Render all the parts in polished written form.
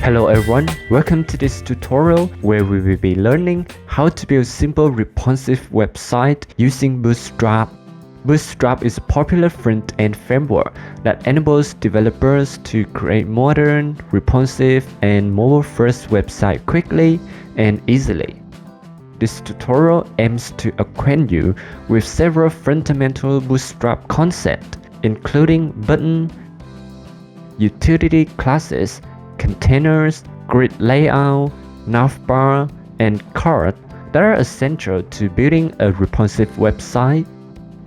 Hello everyone, welcome to this tutorial where we will be learning how to build simple responsive website using Bootstrap. Bootstrap is a popular front-end framework that enables developers to create modern, responsive, and mobile-first websites quickly and easily. This tutorial aims to acquaint you with several fundamental Bootstrap concepts, including button, utility classes, containers, grid layout, navbar, and card that are essential to building a responsive website.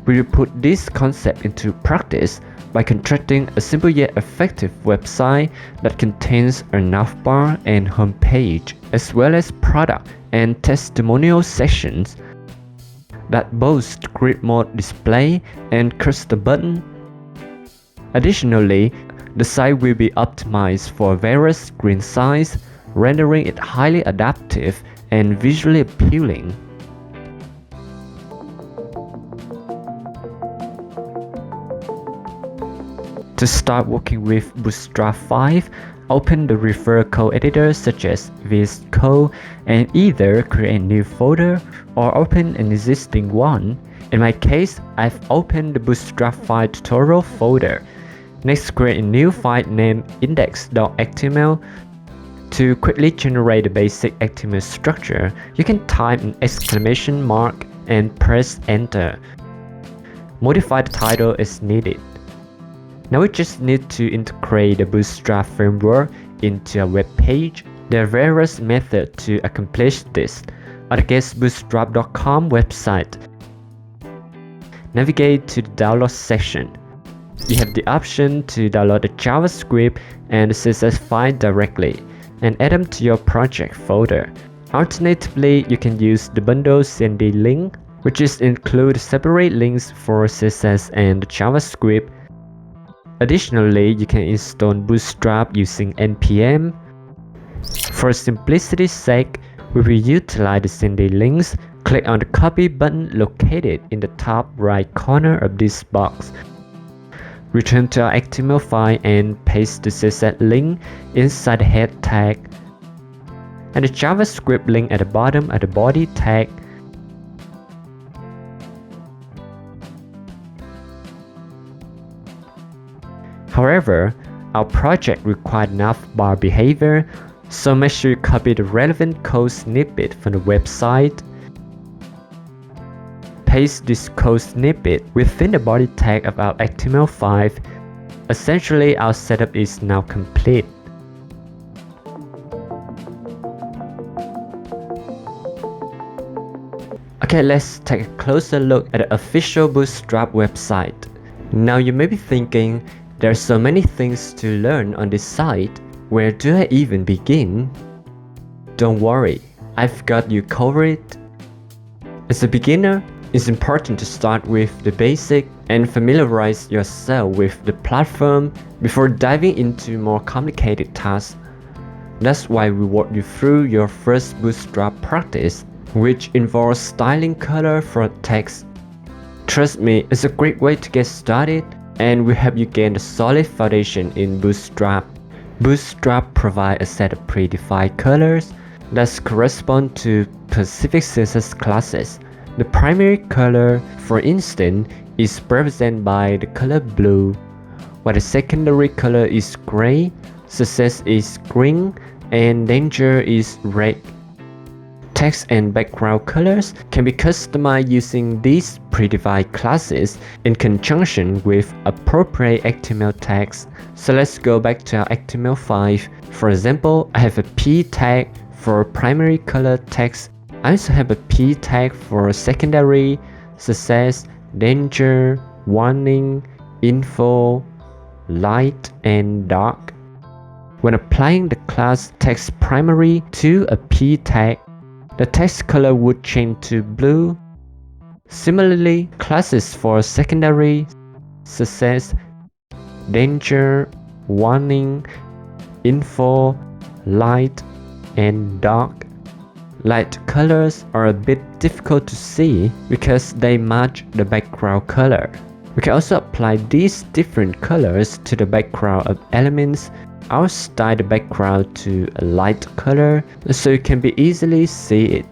We will put this concept into practice by constructing a simple yet effective website that contains a navbar and homepage, as well as product and testimonial sections that boast grid mode display and custom button. Additionally, the site will be optimized for various screen size, rendering it highly adaptive and visually appealing. To start working with Bootstrap 5, open the reference code editor such as VS Code and either create a new folder or open an existing one. In my case, I've opened the Bootstrap 5 tutorial folder. Next, create a new file named index.html. To quickly generate the basic HTML structure, you can type an exclamation mark and press enter. Modify the title as needed. Now we just need to integrate the Bootstrap framework into a web page. There are various methods to accomplish this. At the getbootstrap.com website, navigate to the download section. You have the option to download the JavaScript and the CSS file directly and add them to your project folder. Alternatively, you can use the bundle CMD link, which includes separate links for CSS and JavaScript. Additionally, you can install Bootstrap using npm. For simplicity's sake, we will utilize the CMD links. Click on the copy button located in the top right corner of this box. Return to our HTML file and paste the CSS link inside the head tag and the JavaScript link at the bottom of the body tag. However, our project required navbar behavior, so make sure you copy the relevant code snippet from the website. Paste this code snippet within the body tag of our HTML5. Essentially, our setup is now complete. Okay, let's take a closer look at the official Bootstrap website. Now you may be thinking, there are so many things to learn on this site. Where do I even begin? Don't worry, I've got you covered. As a beginner, it's important to start with the basic and familiarize yourself with the platform before diving into more complicated tasks. That's why we walk you through your first Bootstrap practice, which involves styling color for text. Trust me, it's a great way to get started and will help you gain a solid foundation in Bootstrap. Bootstrap provides a set of predefined colors that correspond to specific CSS classes. The primary color, for instance, is represented by the color blue, while the secondary color is gray, success is green, and danger is red. Text and background colors can be customized using these predefined classes in conjunction with appropriate HTML tags. So let's go back to our HTML5. For example, I have a P tag for primary color text. I also have a P tag for secondary, success, danger, warning, info, light, and dark. When applying the class text primary to a P tag, the text color would change to blue. Similarly, classes for secondary, success, danger, warning, info, light, and dark. Light colors are a bit difficult to see because they match the background color. We can also apply these different colors to the background of elements. I'll style the background to a light color so you can be easily see it.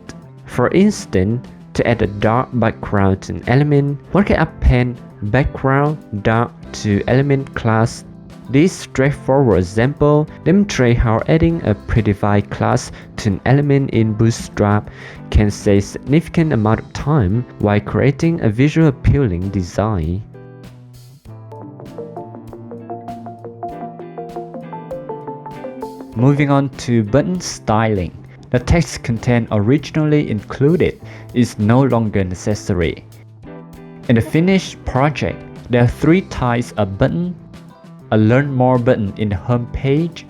For instance, to add a dark background to an element, one can append background dark to element class. This straightforward example demonstrates how adding a predefined class to an element in Bootstrap can save significant amount of time while creating a visually appealing design. Moving on to button styling. The text content originally included is no longer necessary. In the finished project, there are 3 types of button: a Learn More button in the home page,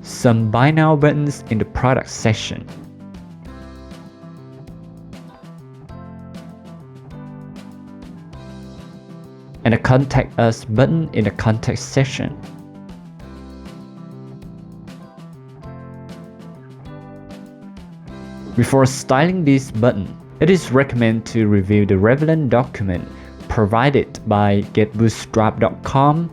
some Buy Now buttons in the product section, and a Contact Us button in the contact section. Before styling this button, it is recommended to review the relevant document provided by getbootstrap.com.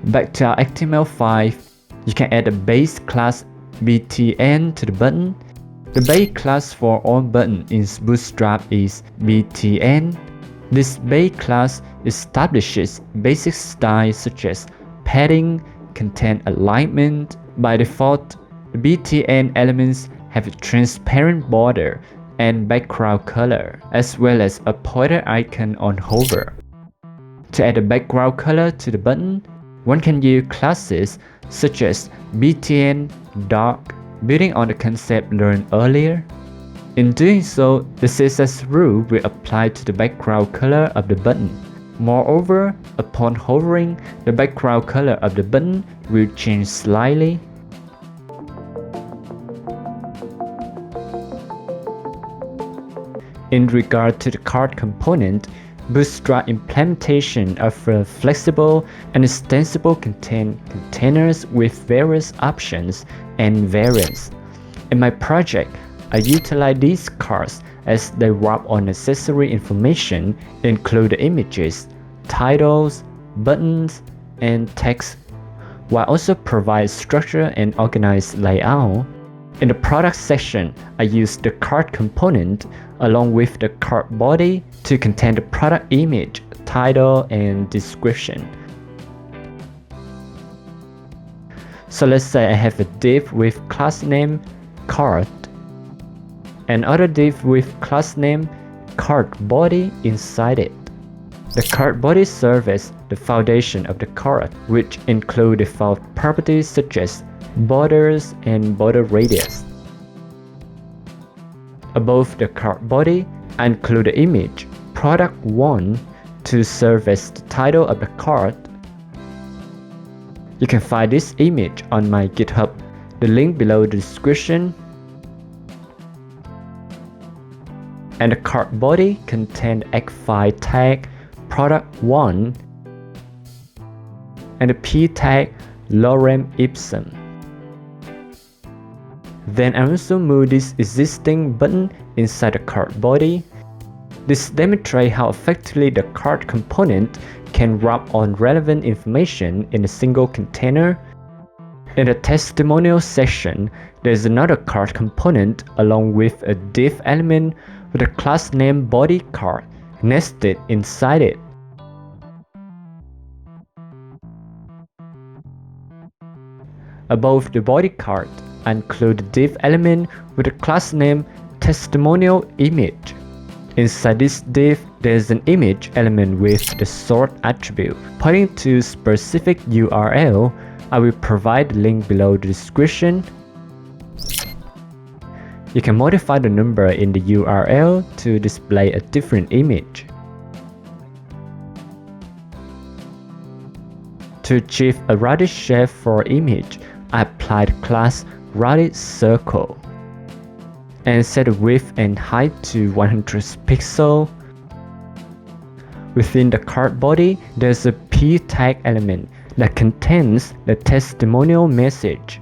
Back to our HTML5, you can add a base class btn to the button. The base class for all buttons in Bootstrap is btn. This base class establishes basic styles such as padding, content alignment. By default, the btn elements have a transparent border and background color, as well as a pointer icon on hover. To add a background color to the button, one can use classes such as btn dark, building on the concept learned earlier. In doing so, the CSS rule will apply to the background color of the button. Moreover, upon hovering, the background color of the button will change slightly. In regard to the card component, Bootstrap implementation offers flexible and extensible containers with various options and variants. In my project, I utilize these cards as they wrap on necessary information, include images, titles, buttons, and text, while also provide structure and organized layout. In the product section, I use the card component along with the card body to contain the product image, title, and description. So let's say I have a div with class name card, and other div with class name card body inside it. The card body serves as the foundation of the card, which include default properties such as borders and border radius. Above the card body, I include the image product 1 to serve as the title of the card. You can find this image on my GitHub, the link below the description. And the card body contains X5 tag product 1 and the P tag lorem ipsum. Then I also move this existing button inside the card body. This demonstrates how effectively the card component can wrap on relevant information in a single container. In the testimonial section, there is another card component along with a div element with a class name body card nested inside it. Above the body card, I include the div element with a class name testimonial image. Inside this div, there is an image element with the sort attribute pointing to specific URL. I will provide the link below the description. You can modify the number in the URL to display a different image. To achieve a rounded shape for image, I applied class rounded circle and set the width and height to 100 pixels. Within the card body, there's a p tag element that contains the testimonial message.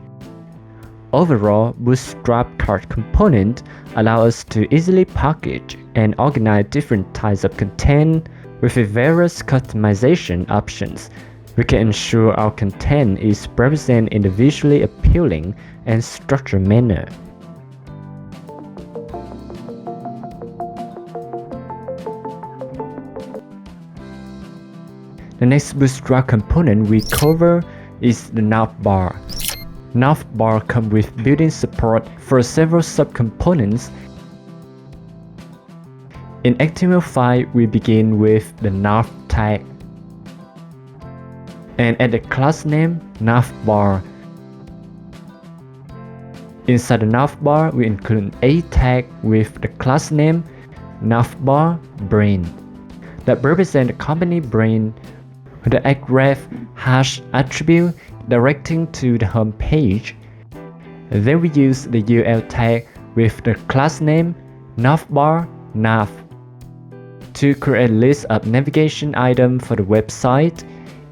Overall, Bootstrap card component allow us to easily package and organize different types of content with various customization options. We can ensure our content is represented in a visually appealing and structured manner. The next Bootstrap component we cover is the Navbar. Navbar comes with built-in support for several subcomponents. In HTML5, we begin with the nav tag and add the class name Navbar. Inside the Navbar, we include a tag with the class name Navbar Brain that represents the company brain with the href hash attribute directing to the home page. Then we use the UL tag with the class name Navbar nav to create a list of navigation items for the website.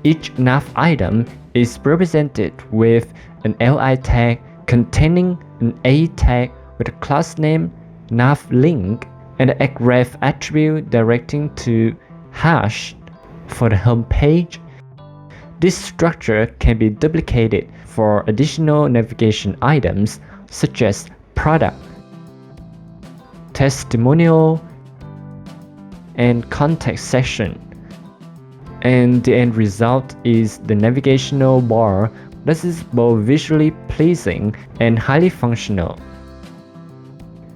Each nav item is represented with an li tag containing an a tag with the class name navlink and the href attribute directing to hash for the home page. This structure can be duplicated for additional navigation items such as product, testimonial, and contact section. And the end result is the navigational bar that is both visually pleasing and highly functional.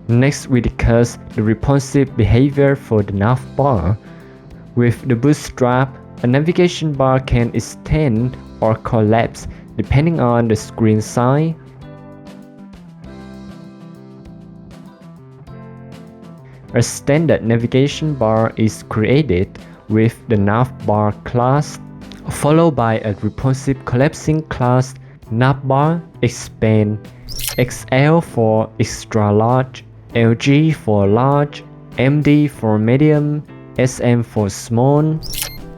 Next, we discuss the responsive behavior for the Navbar. With the Bootstrap, a navigation bar can extend or collapse depending on the screen size. A standard navigation bar is created with the Navbar class, followed by a responsive collapsing class Navbar expand, XL for extra large, LG for large, MD for medium, SM for small.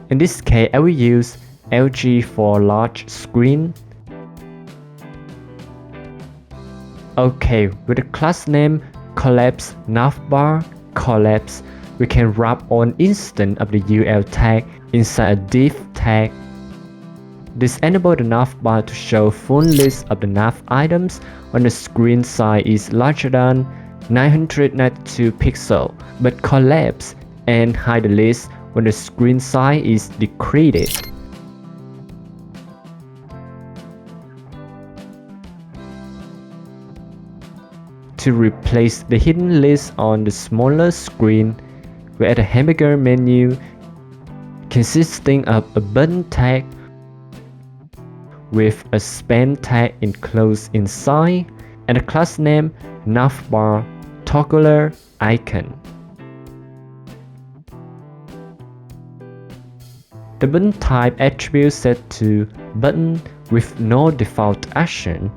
In this case, I will use LG for large screen. Okay, with the class name collapse Navbar collapse, we can wrap one instance of the UL tag inside a div tag. This enables the Navbar to show full list of the nav items when the screen size is larger than 992 pixels, but collapse and hide the list when the screen size is decreased. To replace the hidden list on the smaller screen, we add a hamburger menu consisting of a button tag with a span tag enclosed inside and a class name Navbar toggler icon. The button type attribute set to button with no default action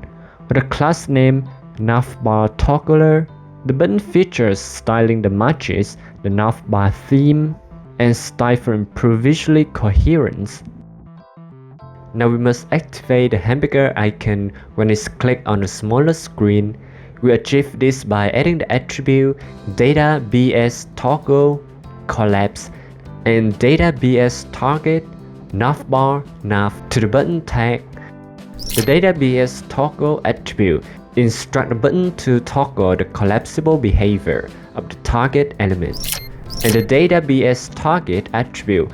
with a class name Navbar toggler. The button features styling that matches the Navbar theme and style for improved visual coherence. Now we must activate the hamburger icon when it's clicked on the smaller screen. We achieve this by adding the attribute data bs toggle collapse and data bs target Navbar nav to the button tag. The data bs toggle attribute instructs the button to toggle the collapsible behavior of the target element, and the data bs target attribute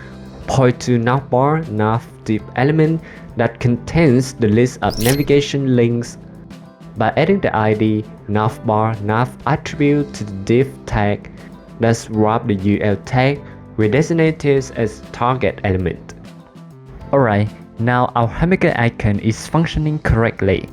points to Navbar nav div element that contains the list of navigation links. By adding the ID Navbar nav attribute to the div tag, let's wrap the UL tag we designated as target element. Alright, now our hamburger icon is functioning correctly.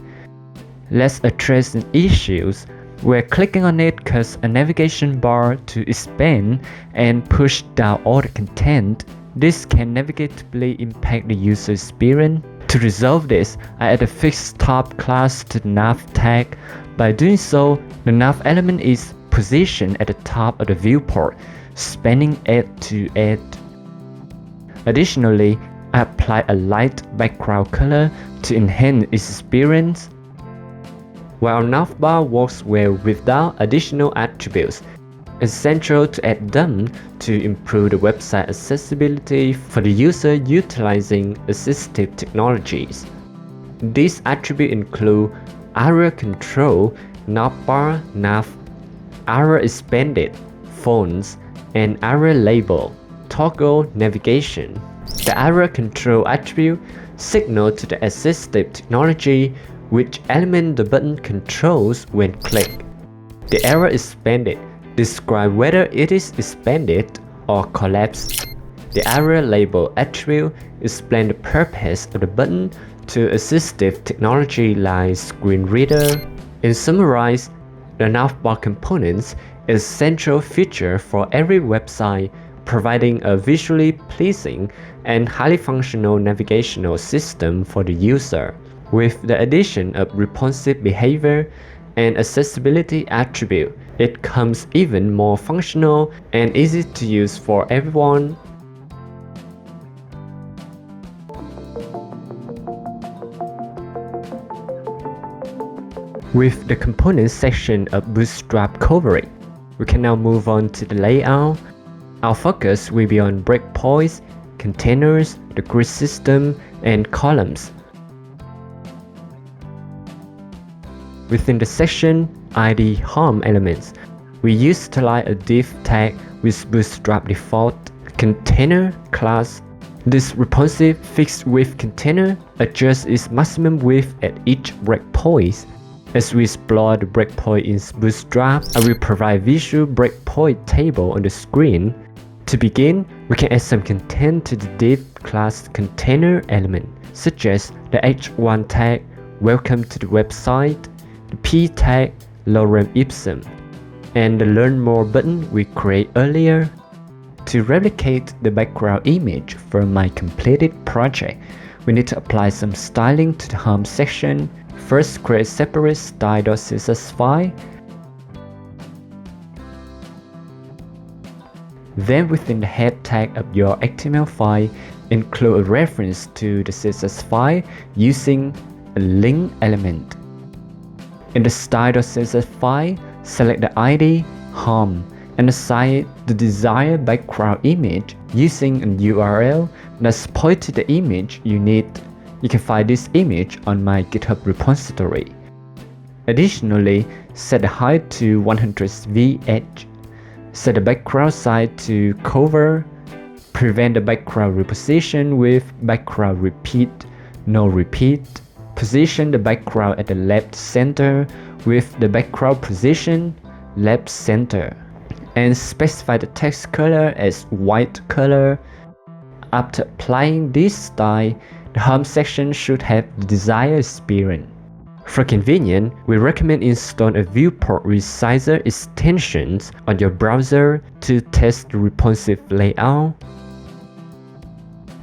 Let's address the issues where clicking on it causes a navigation bar to expand and push down all the content. This can negatively impact the user experience. To resolve this, I add a fixed top class to the nav tag. By doing so, the nav element is positioned at the top of the viewport, spanning edge to edge. Additionally, I apply a light background color to enhance its appearance. While Navbar works well without additional attributes, it's essential to add them to improve the website accessibility for the user utilizing assistive technologies. These attributes include area control, navbar, nav, area expanded, fonts, and area label, toggle navigation. The area control attribute signals to the assistive technology which element the button controls when clicked. The area expanded describes whether it is expanded or collapsed. The area label attribute explains the purpose of the button to assistive technology like screen reader. In summarize, the navbar components is a central feature for every website, providing a visually pleasing and highly functional navigational system for the user. With the addition of responsive behavior and accessibility attribute, it becomes even more functional and easy to use for everyone. With the components section of Bootstrap covered, we can now move on to the layout. Our focus will be on breakpoints, containers, the grid system, and columns. Within the section ID home elements, we utilize a div tag with Bootstrap default container class. This responsive fixed width container adjusts its maximum width at each breakpoint. As we explore the breakpoint in Bootstrap, I will provide visual breakpoint table on the screen. To begin, we can add some content to the div class container element, such as the h1 tag, welcome to the website, the p tag, lorem ipsum, and the learn more button we created earlier. To replicate the background image from my completed project, we need to apply some styling to the home section. First, create a separate style.css file. Then within the head tag of your HTML file, include a reference to the CSS file using a link element. In the style.css file, select the ID, home, and assign the desired background image using a URL that's pointed to the image you need. You can find this image on my GitHub repository. Additionally, set the height to 100VH. Set the background size to cover. Prevent the background reposition with background repeat, no repeat. Position the background at the left center with the background position left center. And specify the text color as white color. After applying this style, the home section should have the desired experience. For convenience, we recommend installing a viewport resizer extensions on your browser to test the responsive layout.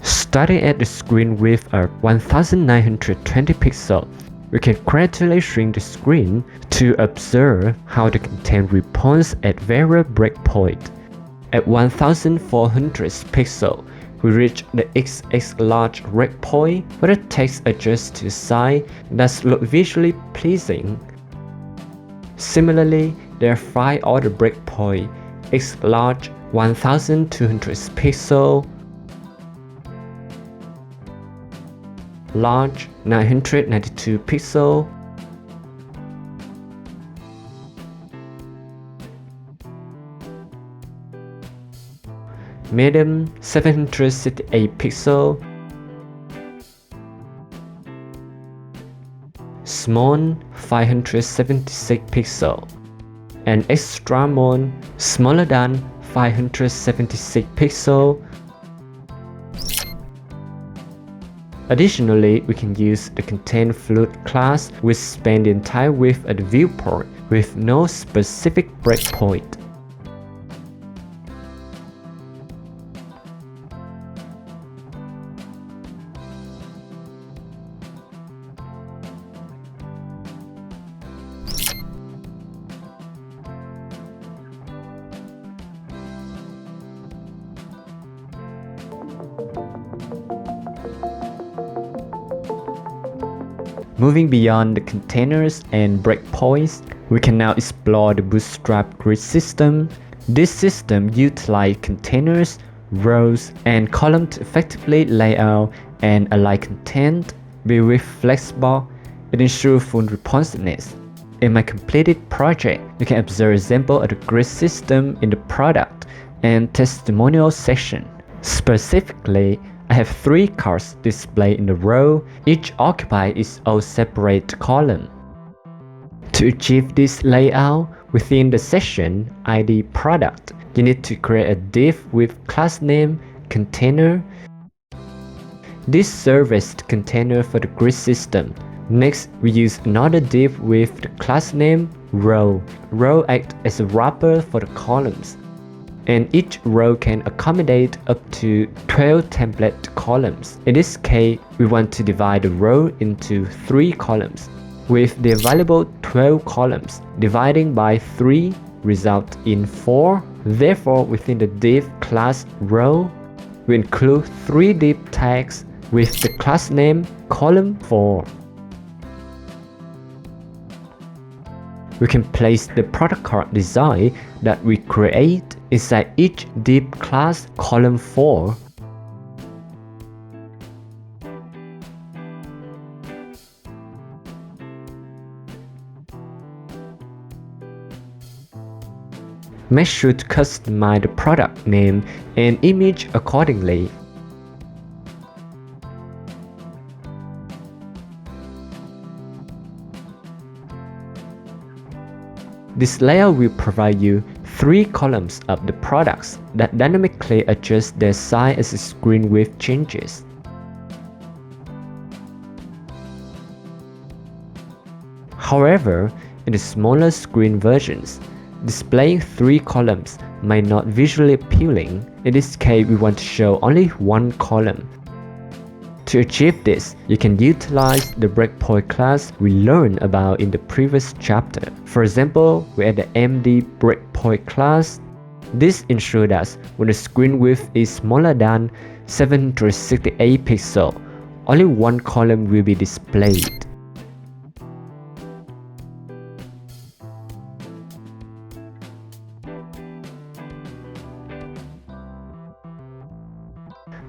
Starting at the screen width of 1920 pixels, we can gradually shrink the screen to observe how the content responds at various breakpoints. At 1400 pixels, we reach the XX large breakpoint where the text adjusts to size that look visually pleasing. Similarly, there are 5 other breakpoints: X large 1200 pixels, large 992 pixels, medium 768 pixels, small 576 pixels, and extra small smaller than 576 pixels. Additionally, we can use the content fluid class which span the entire width of the viewport with no specific breakpoint. Moving beyond the containers and breakpoints, we can now explore the Bootstrap grid system. This system utilizes containers, rows, and columns to effectively lay out and align content. Be with flexible, it ensures full responsiveness. In my completed project, you can observe an example of the grid system in the product and testimonial section. Specifically, I have 3 cards displayed in the row, each occupies its own separate column. To achieve this layout, within the section ID product, you need to create a div with class name, container. This serves as the container for the grid system. Next, we use another div with the class name, row. Row acts as a wrapper for the columns, and each row can accommodate up to 12 template columns. In this case, we want to divide the row into 3 columns. With the available 12 columns, dividing by 3 results in 4. Therefore, within the div class row, we include 3 div tags with the class name column4. We can place the product card design that we create inside each div class column4. Make sure to customize the product name and image accordingly. This layout will provide you 3 columns of the products that dynamically adjust their size as the screen width changes. However, in the smaller screen versions, displaying 3 columns might not visually appealing. In this case, we want to show only 1 column. To achieve this, you can utilize the breakpoint class we learned about in the previous chapter. For example, we add the MD breakpoint class. This ensures that when the screen width is smaller than 768 pixels, only 1 column will be displayed.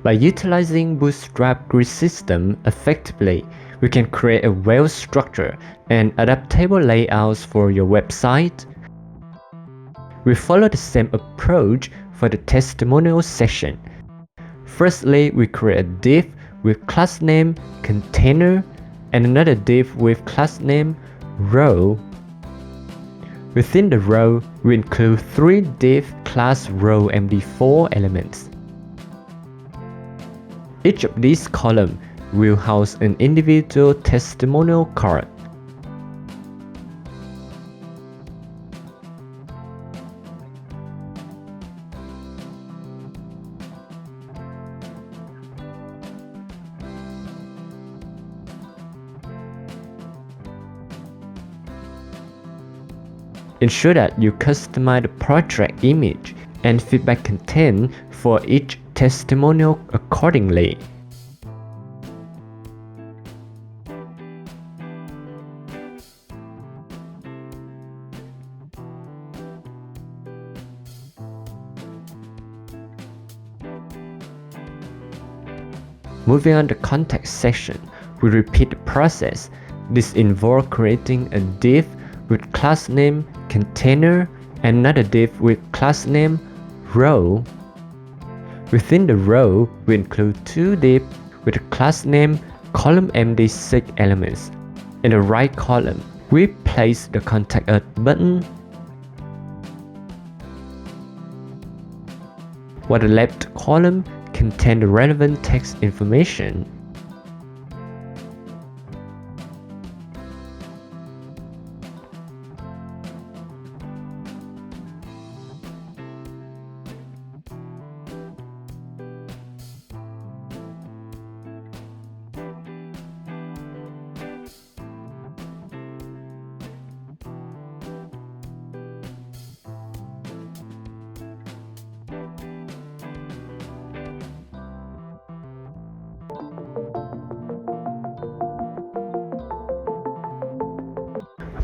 By utilizing Bootstrap grid system effectively, we can create a well-structured and adaptable layouts for your website. We follow the same approach for the testimonial section. Firstly, we create a div with class name container and another div with class name row. Within the row, we include 3 div class row MD4 elements. Each of these columns will house an individual testimonial card. Ensure that you customize the project image and feedback content for each testimonial accordingly. Moving on to the context section, we repeat the process. This involves creating a div with class name container and another div with class name row. Within the row, we include 2 divs with the class name column MD6 elements. In the right column, we place the Contact Us button, while the left column contains the relevant text information.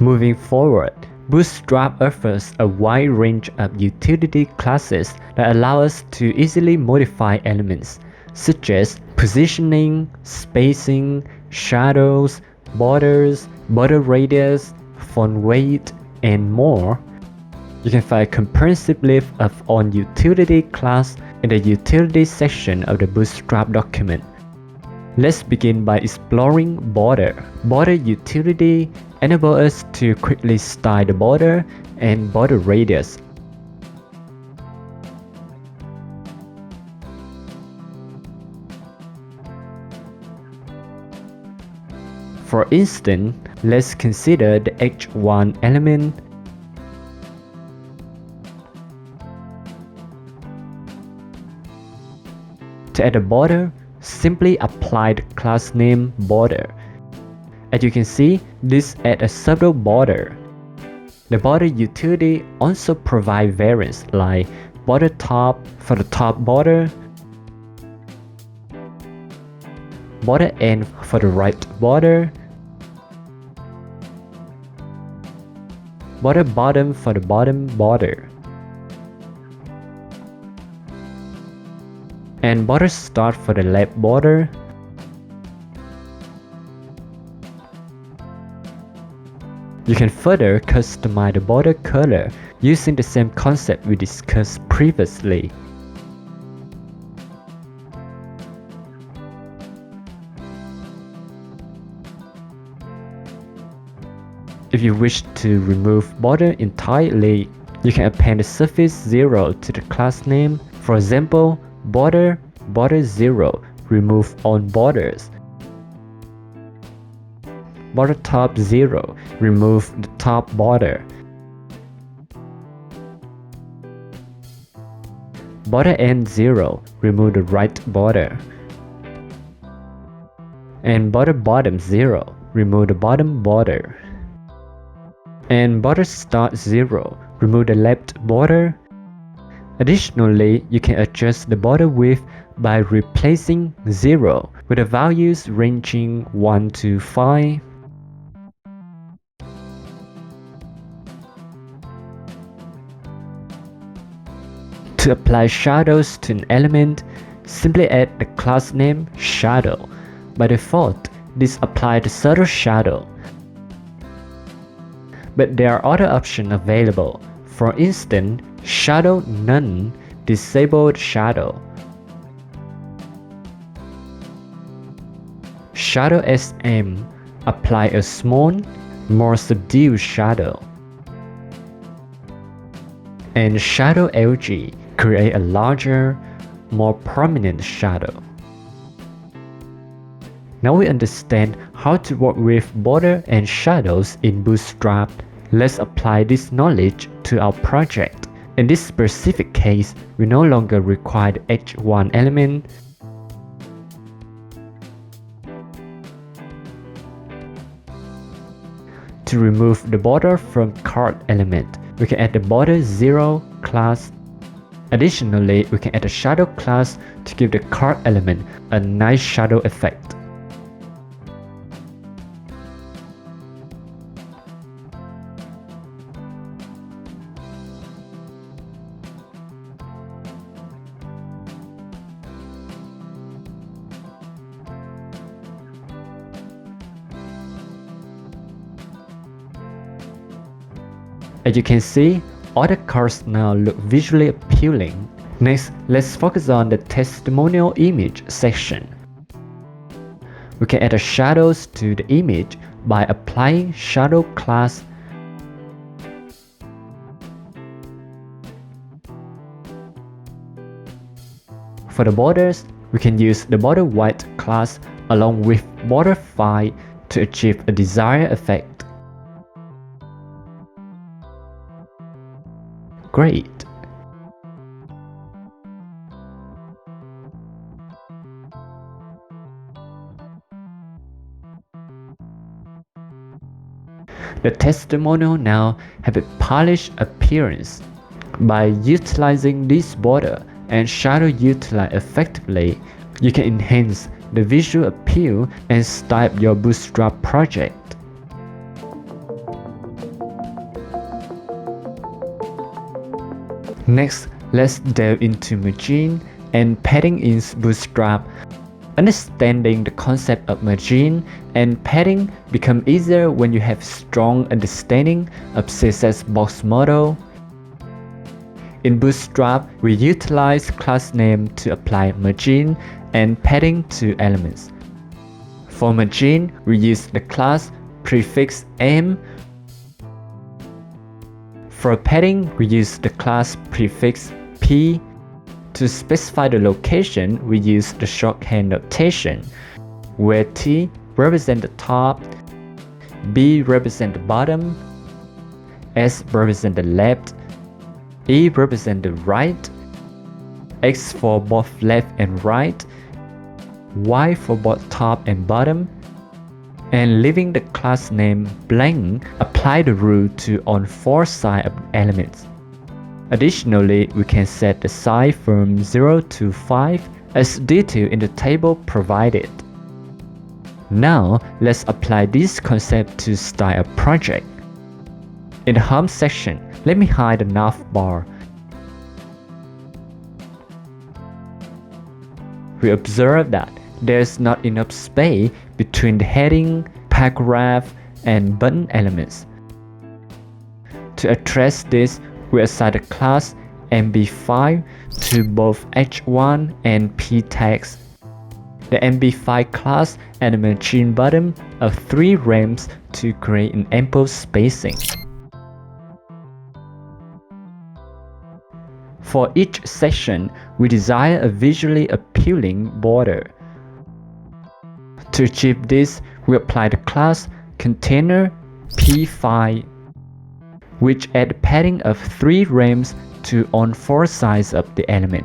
Moving forward, Bootstrap offers a wide range of utility classes that allow us to easily modify elements, such as positioning, spacing, shadows, borders, border radius, font weight, and more. You can find a comprehensive list of all utility class in the utility section of the Bootstrap document. Let's begin by exploring border. Border utility enables us to quickly style the border and border radius. For instance, let's consider the H1 element. To add a border, simply apply the class name border. As you can see, this adds a subtle border. The border utility also provides variants like border top for the top border, border end for the right border, border bottom for the bottom border, and border start for the left border. You can further customize the border color using the same concept we discussed previously. If you wish to remove border entirely, you can append the suffix 0 to the class name. For example, border 0, remove all borders. Border top 0, remove the top border. Border end 0, remove the right border. And border bottom 0, remove the bottom border. And border start 0, remove the left border. Additionally, you can adjust the border width by replacing 0 with the values ranging 1 to 5. To apply shadows to an element, simply add the class name shadow. By default, this applies the subtle shadow. But there are other options available. For instance, shadow none, disabled shadow. Shadow SM, apply a small, more subdued shadow. And shadow LG, create a larger, more prominent shadow. Now we understand how to work with border and shadows in Bootstrap. Let's apply this knowledge to our project. In this specific case, we no longer require the H1 element. To remove the border from card element, we can add the border 0 class. Additionally, we can add a shadow class to give the card element a nice shadow effect. As you can see, all the cards now look visually appealing. Next, let's focus on the testimonial image section. We can add shadows to the image by applying shadow class. For the borders, we can use the border white class along with border 5 to achieve a desired effect. Great! The testimonial now have a polished appearance. By utilizing this border and shadow utilize effectively, you can enhance the visual appeal and style your Bootstrap project. Next, let's delve into margin and padding in Bootstrap. Understanding the concept of margin and padding become easier when you have strong understanding of CSS box model. In Bootstrap, we utilize class name to apply margin and padding to elements. For margin, we use the class prefix m. For padding, we use the class prefix p. To specify the location, we use the shorthand notation, where T represents the top, B represents the bottom, S represents the left, E represents the right, X for both left and right, Y for both top and bottom, and leaving the class name blank, apply the rule to on 4 sides of elements. Additionally, we can set the size from 0 to 5 as detailed in the table provided. Now, let's apply this concept to style a project. In the home section, let me hide the Navbar. We observe that there's not enough space between the heading, paragraph, and button elements. To address this, we assign the class MB5 to both H1 and P tags. The MB5 class and the margin bottom of 3 rems to create an ample spacing. For each section, we desire a visually appealing border. To achieve this, we apply the class container P5, which add padding of 3 rems to on 4 sides of the element.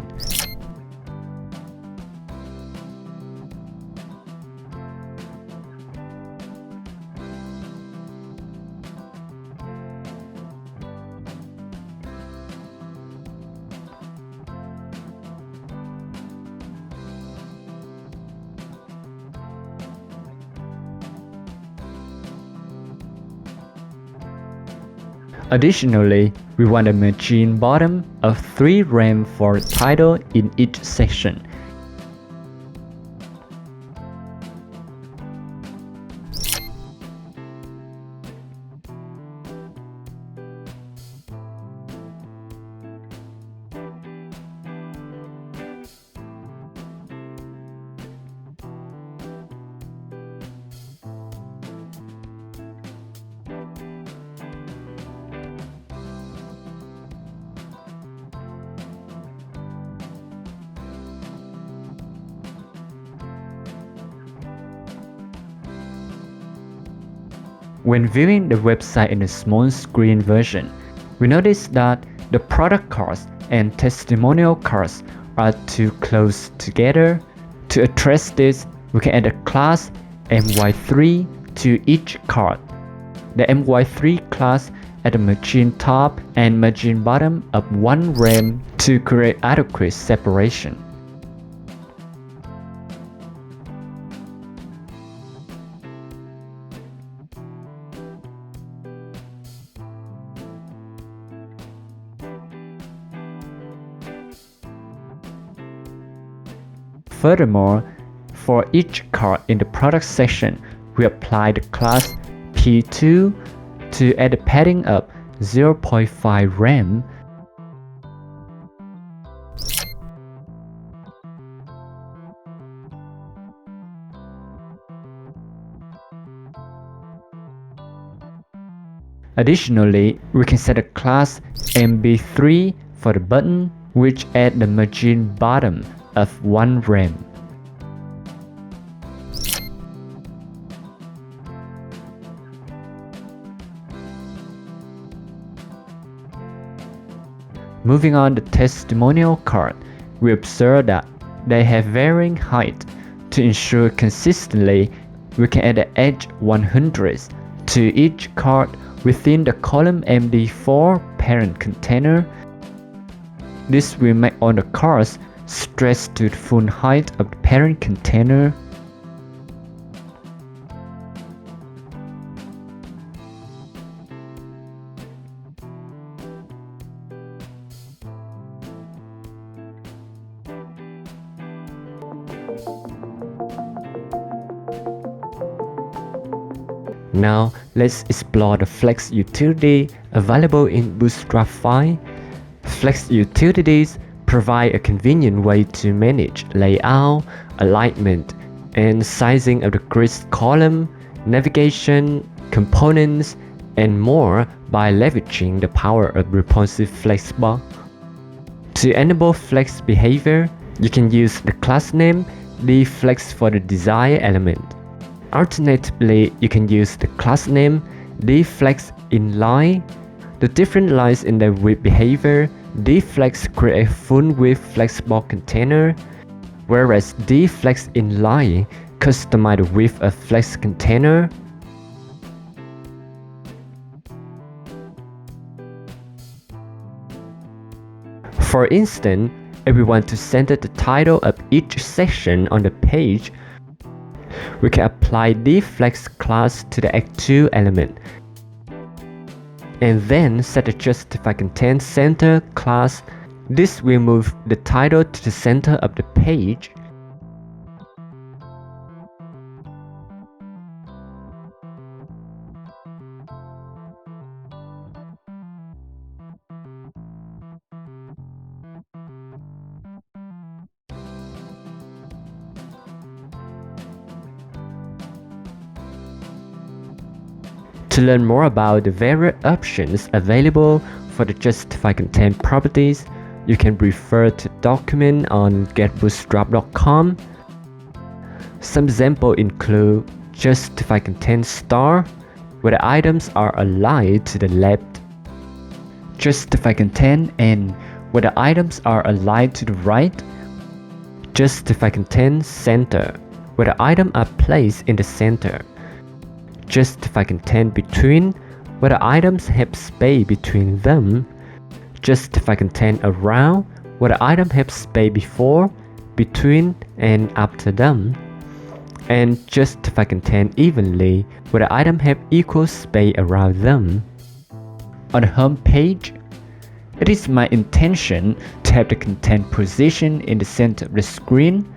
Additionally, we want a margin bottom of 3 rem for title in each section. When viewing the website in a small screen version, we notice that the product cards and testimonial cards are too close together. To address this, we can add a class my3 to each card. The my3 class add a margin top and margin bottom of 1 rem to create adequate separation. Furthermore, for each card in the product section, we apply the class P2 to add a padding of 0.5 rem. Additionally, we can set a class MB3 for the button, which add the margin bottom of 1 rem. Moving on to testimonial card, we observe that they have varying height. To ensure consistently, we can add an edge 100 to each card within the column MD4 parent container. This will make all the cards stretch to the full height of the parent container. Now, let's explore the Flex utility available in Bootstrap 5. Flex utilities provide a convenient way to manage layout, alignment, and sizing of the grid column, navigation, components, and more by leveraging the power of responsive Flex bar. To enable Flex behavior, you can use the class name dFlex for the desired element. Alternatively, you can use the class name dFlexInline. The different lines in the width behavior, dFlex create a full width flexible container, whereas dFlexInline customize the width of flex container. For instance, if we want to center the title of each section on the page, we can apply dFlex class to the Act2 element, and then set the Justify Content Center class. This will move the title to the center of the page. To learn more about the various options available for the Justify Content properties, you can refer to the document on getbootstrap.com. Some examples include Justify Content Star, where the items are aligned to the left, Justify Content End, where the items are aligned to the right, Justify Content Center, where the items are placed in the center, Justify Content Between, where the items have space between them, Justify Content Around, where the item have space before, between, and after them, and Justify Content Evenly, where the item have equal space around them. On the home page, it is my intention to have the content position in the center of the screen.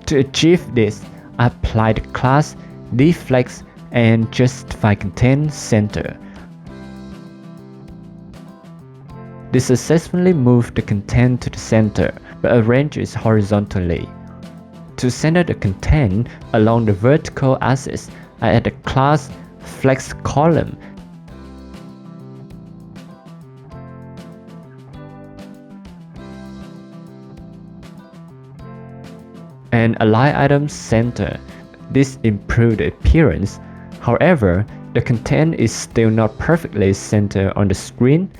To achieve this, I apply the class dFlex and Justify Content Center. This successfully moved the content to the center, but arranges horizontally. To center the content along the vertical axis, I add the class Flex Column and align items center. This improved the appearance. However, the content is still not perfectly centered on the screen.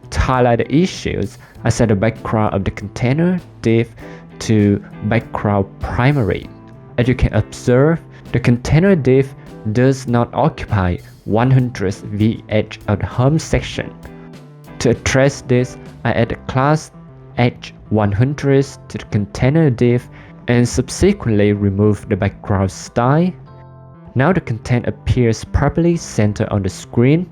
To highlight the issues, I set the background of the container div to background primary. As you can observe, the container div does not occupy 100 VH of the home section. To address this, I add the class H100 to the container div and subsequently remove the background style. Now the content appears properly centered on the screen.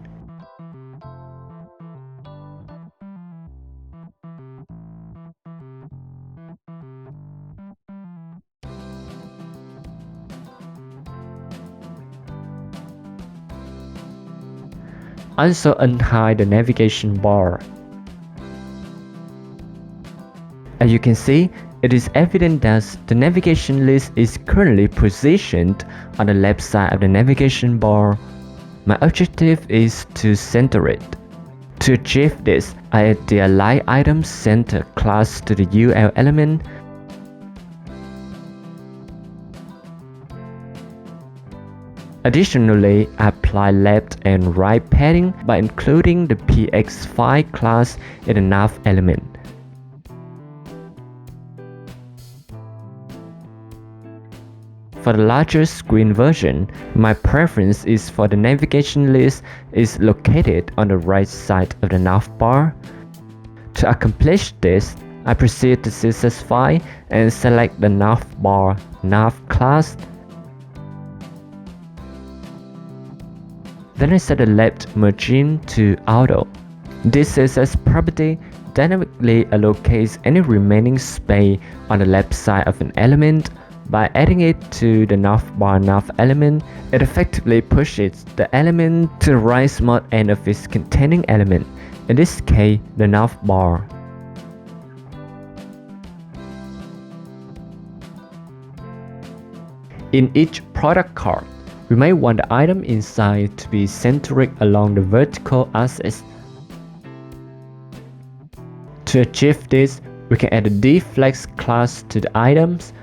Also unhide the navigation bar. As you can see, it is evident that the navigation list is currently positioned on the left side of the navigation bar. My objective is to center it. To achieve this, I add the Align Item Center class to the UL element. Additionally, I apply left and right padding by including the px5 class in the nav element. For the larger screen version, my preference is for the navigation list is located on the right side of the navbar. To accomplish this, I proceed to CSS5 and select the navbar nav class. Then I set the left margin to auto. This CSS property dynamically allocates any remaining space on the left side of an element. By adding it to the navbar nav element, it effectively pushes the element to the right small end of its containing element, in this case the navbar. In each product cart, we may want the item inside to be centered along the vertical axis. To achieve this, we can add a dflex class to the items.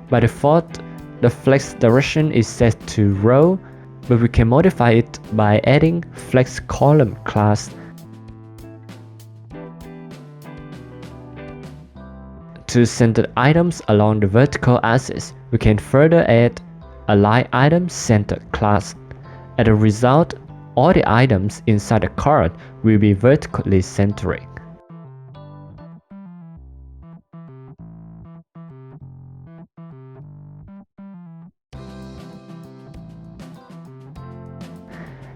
By default, the flex direction is set to row, but we can modify it by adding flex column class. To center items along the vertical axis, we can further add align item center class. As a result, all the items inside the cart will be vertically centered.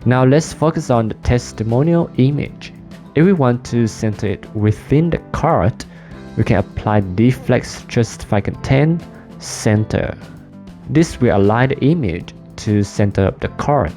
Now let's focus on the testimonial image. If we want to center it within the cart, we can apply dflex justify content center. This will align the image to center of the cart.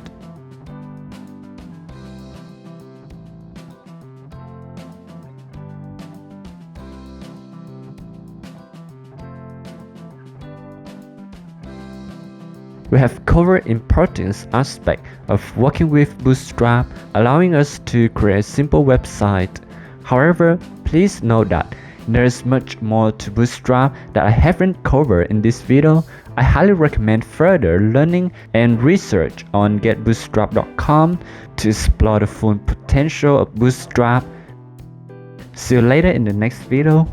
We have covered important aspects of working with Bootstrap, allowing us to create a simple website. However, please note that there is much more to Bootstrap that I haven't covered in this video. I highly recommend further learning and research on getbootstrap.com to explore the full potential of Bootstrap. See you later in the next video.